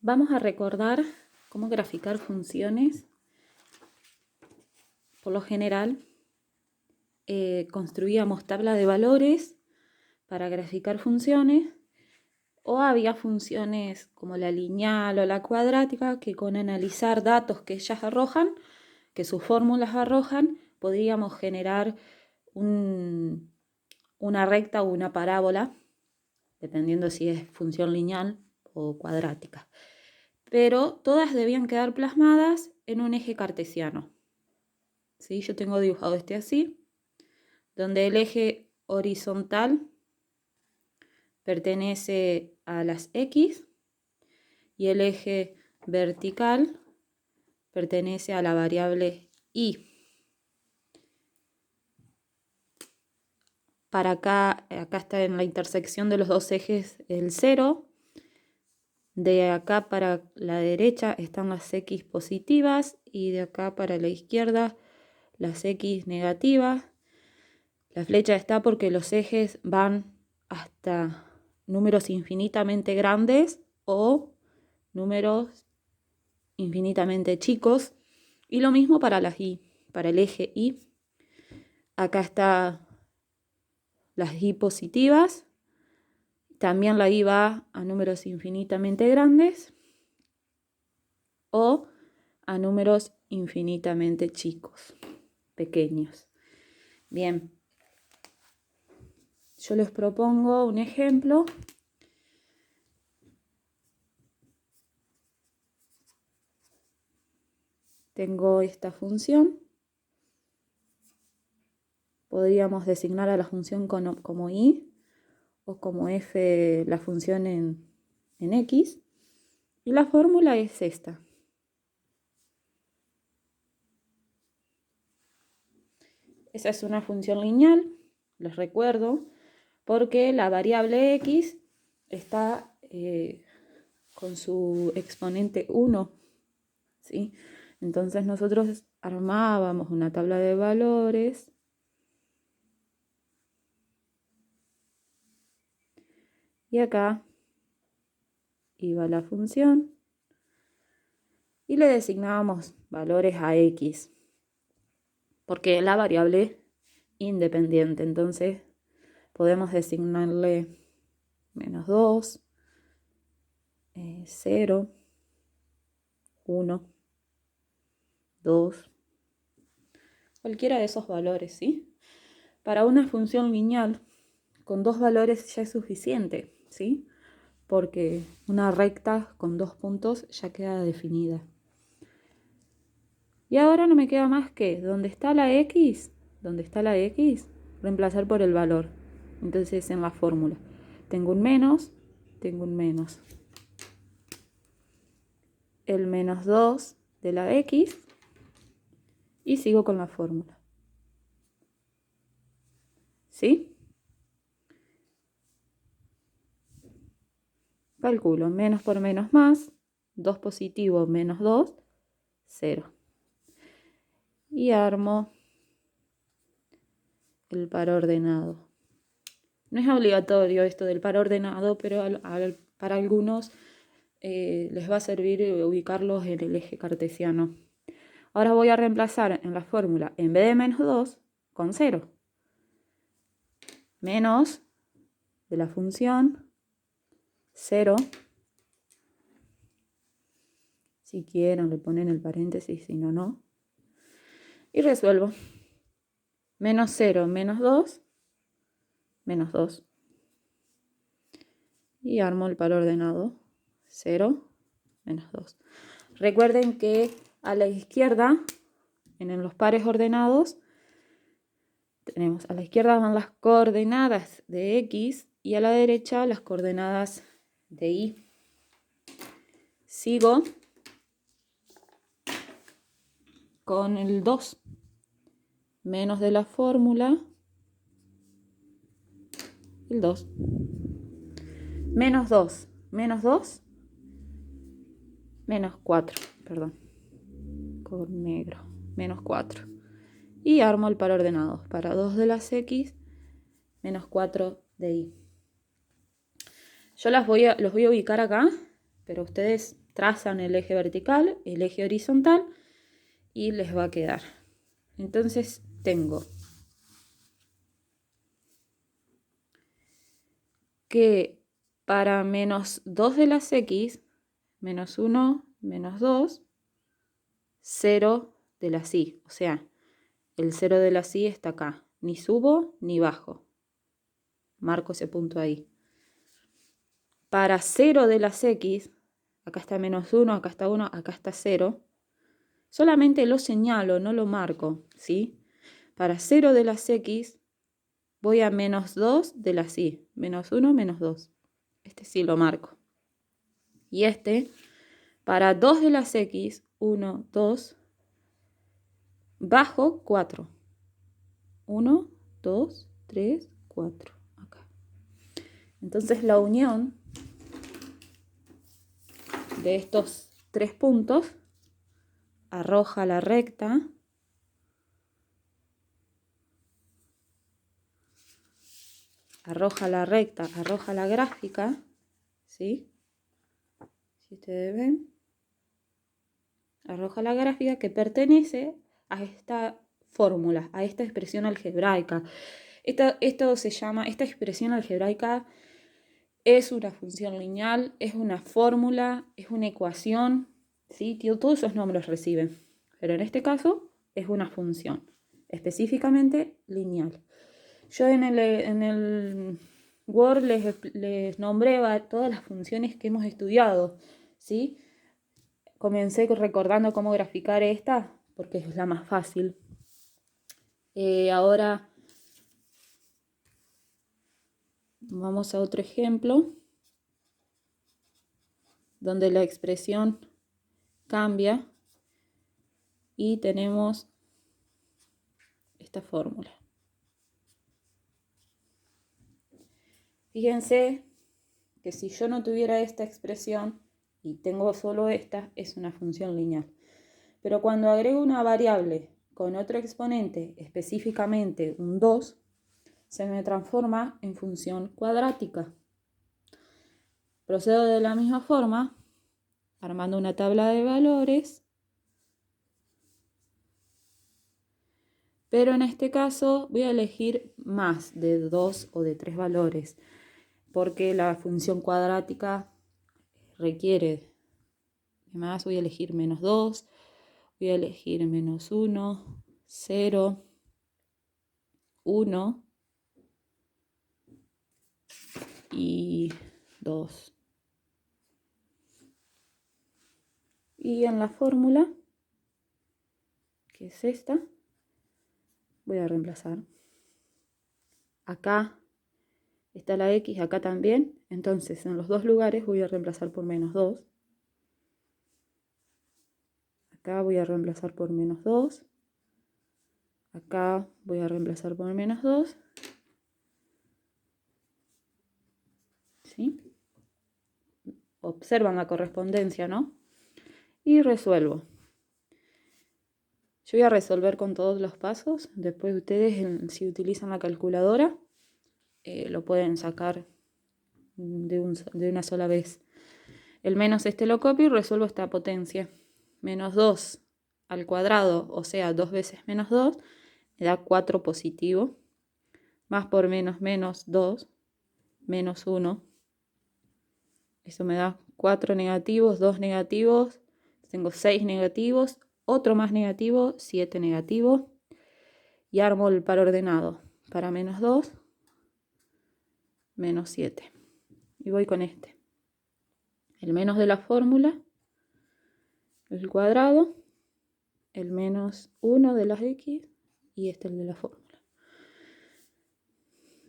Vamos a recordar cómo graficar funciones. Por lo general, construíamos tabla de valores para graficar funciones, o había funciones como la lineal o la cuadrática que con analizar datos que ellas arrojan, que sus fórmulas arrojan, podríamos generar una recta o una parábola, dependiendo si es función lineal o cuadrática. Pero todas debían quedar plasmadas en un eje cartesiano. ¿Sí? Yo tengo dibujado este así, donde el eje horizontal pertenece a las X y el eje vertical pertenece a la variable Y. Para acá está en la intersección de los dos ejes el 0. De acá para la derecha están las X positivas y de acá para la izquierda las X negativas. La flecha está porque los ejes van hasta números infinitamente grandes o números infinitamente chicos. Y lo mismo para las Y, para el eje Y. Acá está las Y positivas. También la Y va a números infinitamente grandes o a números infinitamente chicos, pequeños. Bien, yo les propongo un ejemplo. Tengo esta función. Podríamos designar a la función como Y o como f la función en X. Y la fórmula es esta. Esa es una función lineal, les recuerdo, porque la variable X está con su exponente 1, ¿sí? Entonces nosotros armábamos una tabla de valores y acá iba la función y le designábamos valores a X, porque la variable independiente, entonces podemos designarle -2, 0, 1, 2, cualquiera de esos valores, ¿sí? Para una función lineal, con dos valores ya es suficiente, ¿sí? Porque una recta con dos puntos ya queda definida. Y ahora no me queda más que, donde está la X, reemplazar por el valor. Entonces en la fórmula tengo un menos, el -2 de la X y sigo con la fórmula. ¿Sí? Calculo menos por menos más, 2 positivo menos 2, 0. Y armo el par ordenado. No es obligatorio esto del par ordenado, pero para algunos les va a servir ubicarlos en el eje cartesiano. Ahora voy a reemplazar en la fórmula, en vez de -2, con 0. Menos de la función 0. Si quieren le ponen el paréntesis, si no, no. Y resuelvo. Menos 0, menos 2, menos 2. Y armo el par ordenado. 0, menos 2. Recuerden que a la izquierda, en los pares ordenados, tenemos a la izquierda van las coordenadas de X y a la derecha las coordenadas de Y. Sigo con el 2. Menos de la fórmula, el 2. Menos 2, menos 2, menos 4, perdón, con negro, menos 4. Y armo el par ordenado, para 2 de las X, menos 4 de Y. Yo los voy a ubicar acá pero ustedes trazan el eje vertical, el eje horizontal y les va a quedar. Entonces tengo que para menos 2 de las x, menos 1, menos 2, 0 de las y. O sea, el 0 de las y está acá. Ni subo ni bajo. Marco ese punto ahí. Para 0 de las x, acá está menos 1, acá está 1, acá está 0. Solamente lo señalo, no lo marco, ¿sí? Para 0 de las x, voy a menos 2 de las y. Menos 1, menos 2. Este sí lo marco. Y este, para 2 de las x, 1, 2, bajo 4. 1, 2, 3, 4. Acá. Entonces la unión de estos 3 puntos arroja la recta arroja la gráfica, ¿sí? Si ustedes ven, arroja la gráfica que pertenece a esta fórmula, a esta expresión algebraica. Esta expresión algebraica es una función lineal, es una fórmula, es una ecuación, ¿sí? Todos esos nombres reciben, pero en este caso es una función, específicamente lineal. Yo en el Word les nombré todas las funciones que hemos estudiado, ¿sí? Comencé recordando cómo graficar esta, porque es la más fácil. Ahora vamos a otro ejemplo, donde la expresión cambia y tenemos esta fórmula. Fíjense que si yo no tuviera esta expresión y tengo solo esta, es una función lineal. Pero cuando agrego una variable con otro exponente, específicamente un 2, se me transforma en función cuadrática. Procedo de la misma forma, armando una tabla de valores, pero en este caso voy a elegir más de 2 o de 3 valores, porque la función cuadrática requiere más. Voy a elegir menos 2, voy a elegir menos 1, 0, 1 y 2. Y en la fórmula, que es esta, voy a reemplazar. Acá está la x, acá también. Entonces en los dos lugares voy a reemplazar por menos 2. Acá voy a reemplazar por menos 2. Acá voy a reemplazar por menos 2. ¿Sí? Observan la correspondencia, ¿no? Y resuelvo. Yo voy a resolver con todos los pasos. Después ustedes, si utilizan la calculadora, lo pueden sacar de una sola vez. El menos este lo copio y resuelvo esta potencia. Menos 2 al cuadrado, o sea, 2 veces menos 2, me da 4 positivo. Más por menos, menos 2, menos 1. Eso me da 4 negativos, 2 negativos. Tengo 6 negativos, otro más negativo, 7 negativos. Y armo el par ordenado. Para menos 2, menos 7. Y voy con este. El menos de la fórmula, el cuadrado, el menos 1 de las x y este el de la fórmula.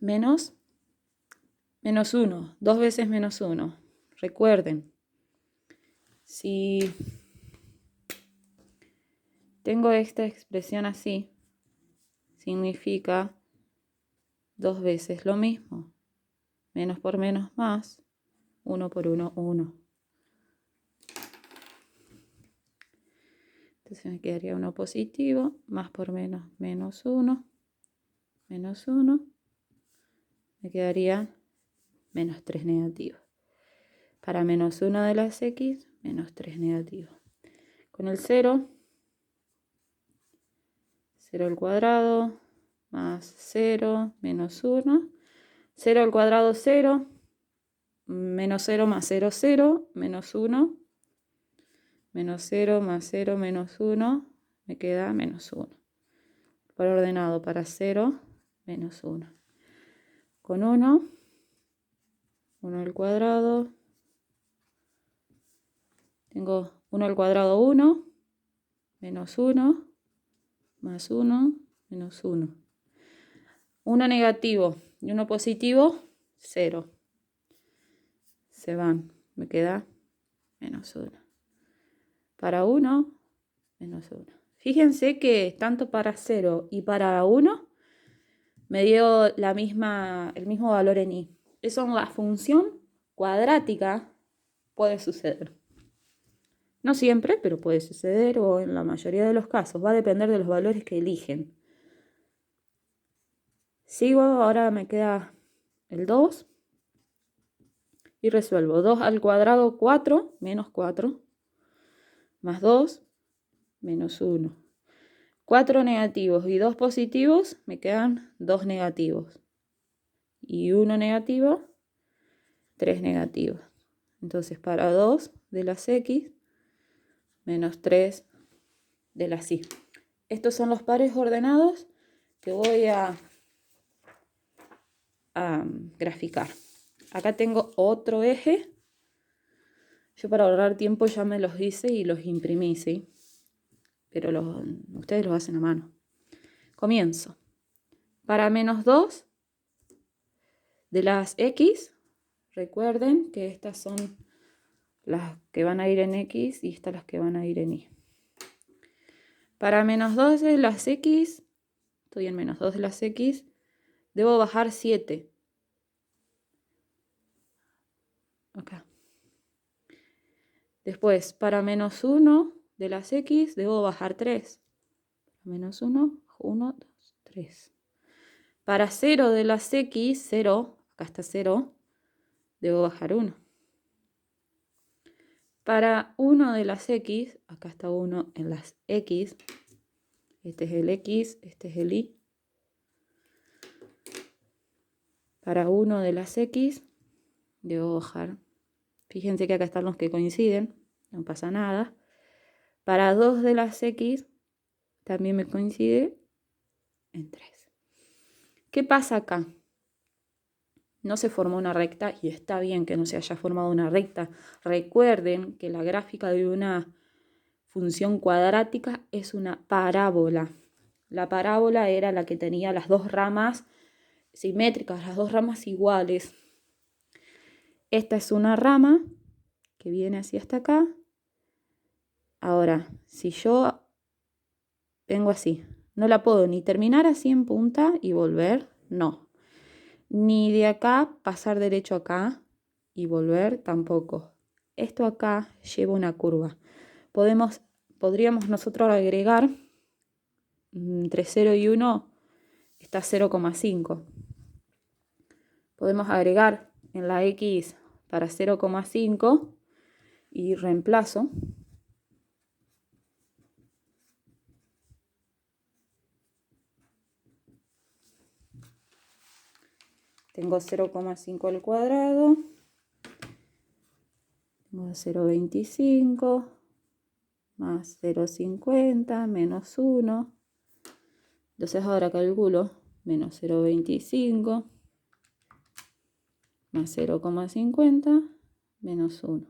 Menos 1, 2 veces menos 1. Recuerden, si tengo esta expresión así, significa 2 veces lo mismo. Menos por menos más, 1 por 1, 1. Entonces me quedaría 1 positivo, más por menos, menos 1, menos 1. Me quedaría menos 3 negativo. Para menos 1 de las x, menos 3 negativo. Con el 0, 0 al cuadrado, más 0, menos 1. 0 al cuadrado, 0. Menos 0 más 0, 0. Menos 1. Menos 0 más 0, menos 1. Me queda menos 1. Por ordenado para 0, menos 1. Con 1, 1 al cuadrado. Tengo 1 al cuadrado, 1. Menos 1. Más 1, menos 1. 1 negativo y 1 positivo, 0. Se van. Me queda menos 1. Para 1, menos 1. Fíjense que tanto para 0 y para 1 me dio el mismo valor en y. Eso en la función cuadrática puede suceder. No siempre, pero puede suceder, o en la mayoría de los casos. Va a depender de los valores que eligen. Sigo, ahora me queda el 2. Y resuelvo. 2 al cuadrado, 4, menos 4. Más 2, menos 1. 4 negativos y 2 positivos, me quedan 2 negativos. Y 1 negativo, 3 negativos. Entonces, para 2 de las x, menos 3 de las y. Estos son los pares ordenados que voy a graficar. Acá tengo otro eje. Yo para ahorrar tiempo ya me los hice y los imprimí, ¿sí? Pero ustedes los hacen a mano. Comienzo. Para menos 2 de las x, recuerden que estas son las que van a ir en x y estas las que van a ir en y. Para menos 2 de las x, estoy en menos 2 de las x, debo bajar 7. Acá. Después, para menos 1 de las x, debo bajar 3. Menos 1, 1, 2, 3. Para 0 de las x, 0, acá está 0, debo bajar 1. Para 1 de las x, acá está 1 en las x, este es el x, este es el y. Para 1 de las x, debo bajar. Fíjense que acá están los que coinciden, no pasa nada. Para 2 de las x, también me coincide en 3. ¿Qué pasa acá? No se formó una recta y está bien que no se haya formado una recta. Recuerden que la gráfica de una función cuadrática es una parábola. La parábola era la que tenía las dos ramas simétricas, las dos ramas iguales. Esta es una rama que viene así hasta acá. Ahora, si yo vengo así, no la puedo ni terminar así en punta y volver, no. Ni de acá pasar derecho acá y volver tampoco. Esto acá lleva una curva. Podríamos nosotros agregar entre 0 y 1 está 0,5. Podemos agregar en la x para 0,5 y reemplazo. Tengo 0,5 al cuadrado. Tengo 0,25 más 0,50 menos 1. Entonces ahora calculo menos 0,25 más 0,50 menos 1.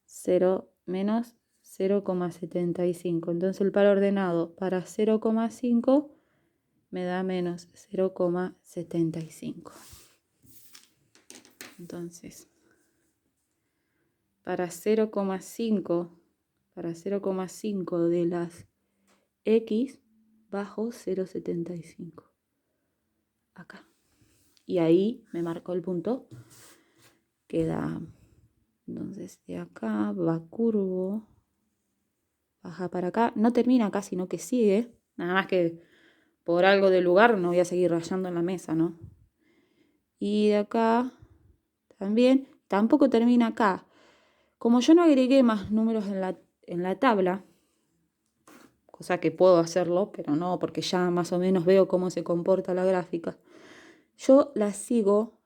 0 menos 0,75. Entonces el par ordenado para 0,5 me da menos 0,75. Entonces, para 0,5 de las x bajo 0,75. Acá. Y ahí me marcó el punto. Queda, entonces de acá va curvo. Baja para acá. No termina acá, sino que sigue. Nada más que por algo del lugar no voy a seguir rayando en la mesa, ¿no? Y de acá también tampoco termina acá. Como yo no agregué más números en la tabla, cosa que puedo hacerlo, pero no, porque ya más o menos veo cómo se comporta la gráfica, yo la sigo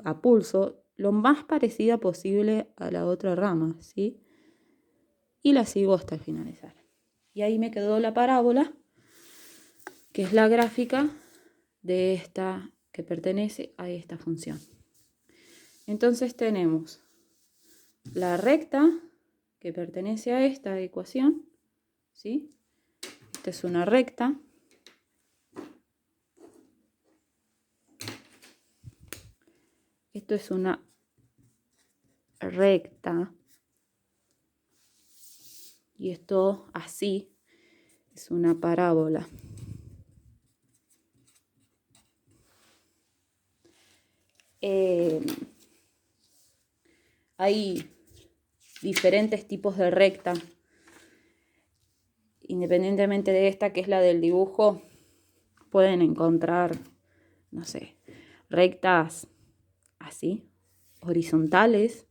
a pulso lo más parecida posible a la otra rama, ¿sí? Y la sigo hasta finalizar. Y ahí me quedó la parábola, que es la gráfica de esta que pertenece a esta función. Entonces tenemos la recta que pertenece a esta ecuación, ¿sí? Esta es una recta. Esto es una recta. Y esto así es una parábola. Hay diferentes tipos de recta. Independientemente de esta, que es la del dibujo, pueden encontrar, no sé, rectas así, horizontales.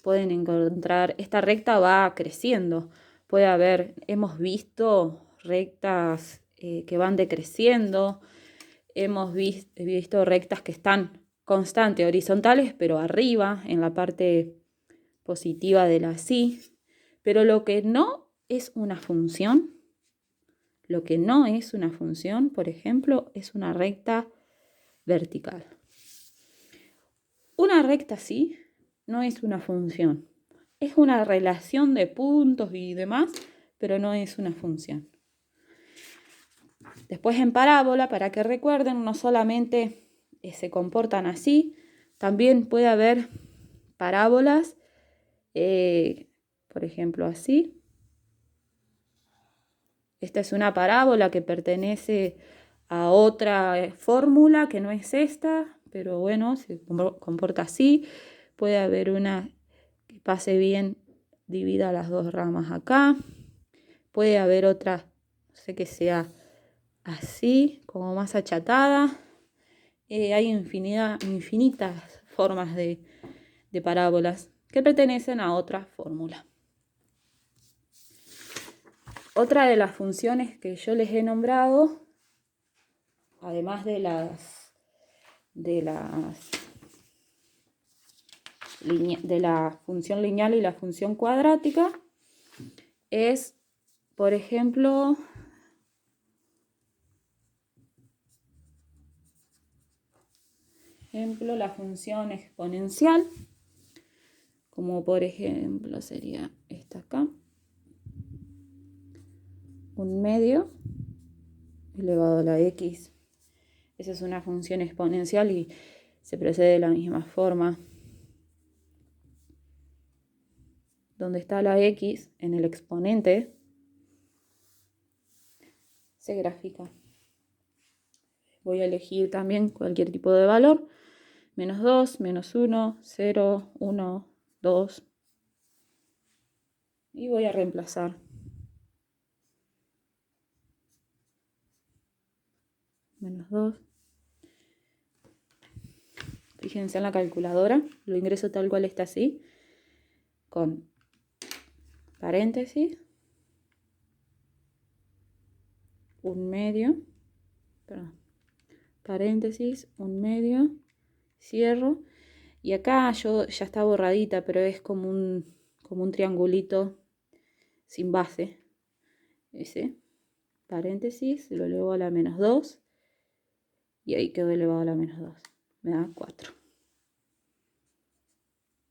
Pueden encontrar, esta recta va creciendo. Puede haber, hemos visto rectas que van decreciendo. Hemos visto rectas que están constantes, horizontales, pero arriba, en la parte positiva de la sí. Pero lo que no es una función, por ejemplo, es una recta vertical. Una recta sí no es una función. Es una relación de puntos y demás, pero no es una función. Después en parábola, para que recuerden, no solamente se comportan así, también puede haber parábolas, por ejemplo así. Esta es una parábola que pertenece a otra fórmula que no es esta, pero bueno, se comporta así. Puede haber una que pase bien, divida las dos ramas acá. Puede haber otra, no sé, que sea así, como más achatada. Hay infinitas formas de parábolas que pertenecen a otra fórmula. Otra de las funciones que yo les he nombrado, además de la función lineal y la función cuadrática, es, por ejemplo, la función exponencial, como por ejemplo sería esta acá, 1/2 elevado a la x. Esa es una función exponencial y se procede de la misma forma. Donde está la x en el exponente, se grafica. Voy a elegir también cualquier tipo de valor. -2, -1, 0, 1, 2. Y voy a reemplazar. -2. Fíjense en la calculadora. Lo ingreso tal cual está así. Con paréntesis. 1/2. Perdón. Paréntesis, 1/2. Cierro. Y acá yo ya está borradita, pero es como un triangulito sin base. Ese. Paréntesis, lo elevo a la -2. Y ahí quedó elevado a la -2. Me da 4.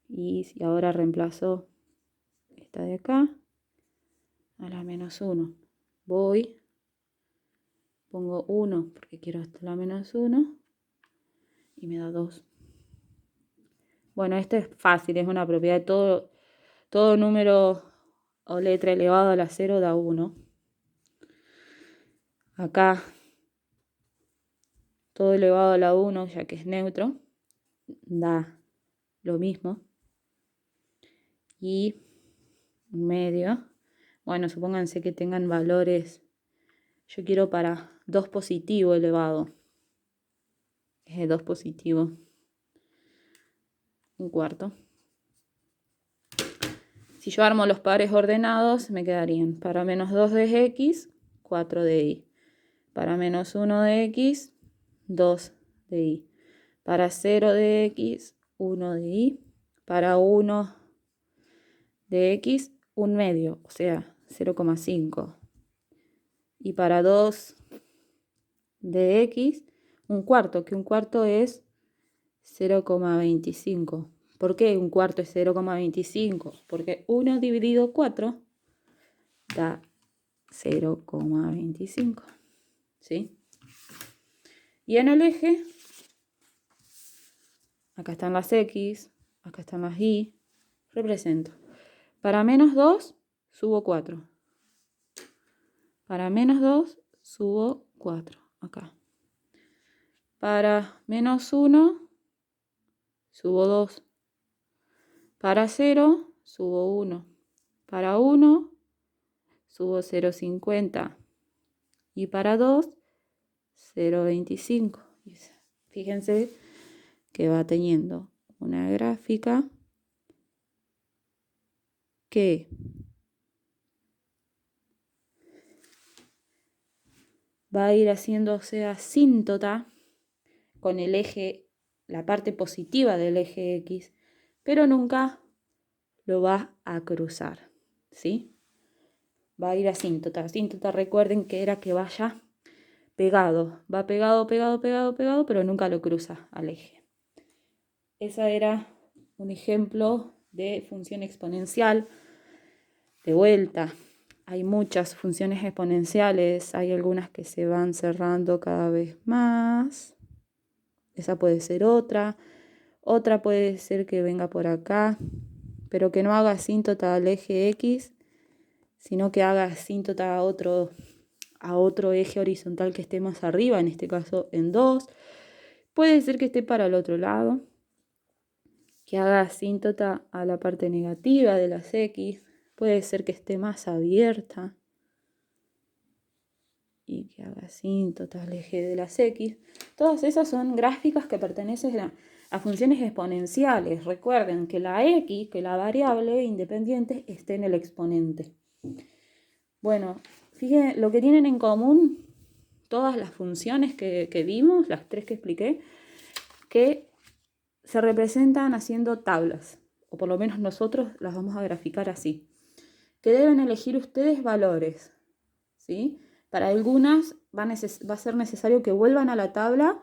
Y si ahora reemplazo esta de acá a la -1. Voy, pongo 1 porque quiero hasta la -1 y me da 2. Bueno, esto es fácil, es una propiedad de todo número o letra elevado a la 0 da 1. Acá todo elevado a la 1, ya que es neutro, da lo mismo. Y 1/2. Bueno, supónganse que tengan valores. Yo quiero para 2 positivo elevado. Es de 2 positivo. 1/4. Si yo armo los pares ordenados, me quedarían para menos 2 de x, 4 de y. Para menos 1 de x, 2 de y. Para 0 de x, 1 de y. Para 1 de x, 1 medio, o sea, 0,5. Y para 2 de x, 1/4, que 1/4 es 0,25. ¿Por qué 1/4 es 0,25? Porque 1 dividido 4 da 0,25. ¿Sí? Y en el eje, acá están las x, acá están las y, represento. Para menos 2, subo 4. Para menos 2, subo 4, acá. Para menos 1, subo 2. Para 0, subo 1. Para 1, subo 0,50. Y para 2, 0,25. Fíjense que va teniendo una gráfica que va a ir haciéndose asíntota con el eje, la parte positiva del eje X, pero nunca lo va a cruzar, ¿sí? Va a ir asíntota. Asíntota, recuerden que era que vaya pegado. Va pegado, pegado, pegado, pegado, pero nunca lo cruza al eje. Ese era un ejemplo de función exponencial. De vuelta, hay muchas funciones exponenciales, hay algunas que se van cerrando cada vez más. Esa puede ser otra. Otra puede ser que venga por acá, pero que no haga asíntota al eje X, sino que haga asíntota a otro eje horizontal que esté más arriba, en este caso en 2. Puede ser que esté para el otro lado, que haga asíntota a la parte negativa de las X. Puede ser que esté más abierta y que haga asíntota al eje de las X. Todas esas son gráficas que pertenecen a funciones exponenciales. Recuerden que la X, que la variable independiente, esté en el exponente. Bueno, fíjense lo que tienen en común todas las funciones que vimos, las 3 que expliqué, que se representan haciendo tablas, o por lo menos nosotros las vamos a graficar así. Que deben elegir ustedes valores, ¿sí? Para algunas va a ser necesario que vuelvan a la tabla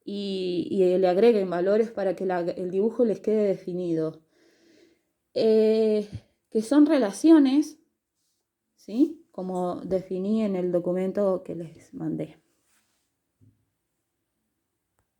y le agreguen valores para que el dibujo les quede definido. Que son relaciones, ¿sí? Como definí en el documento que les mandé.